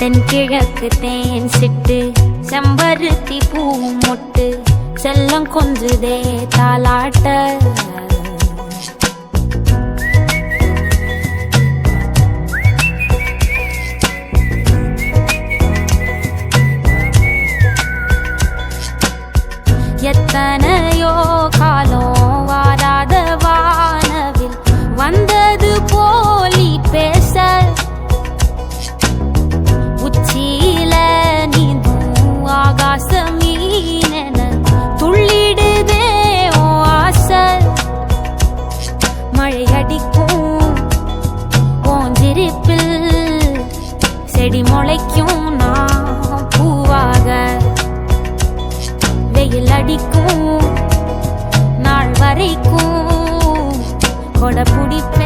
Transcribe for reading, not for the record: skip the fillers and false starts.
தென்கிழக்கு தேன் சிட்டு செம்பருத்தி பூ மொட்டு செல்லம் கொஞ்சுதே தாலாட்ட எத்தனையோ காலம் வாராத வானவில் வந்தது போலி பேச உச்சியில நீந்தும் ஆகாச மீனென துள்ளிடுதே ஓ ஆசை மழை அடிக்கும் ஓஞ்சிரிப்பில் செடி முளைக்கும் நான் பூவாக வெயில் அடிக்கும் நாள் வரைக்கும் கொடை பிடிப்பேன்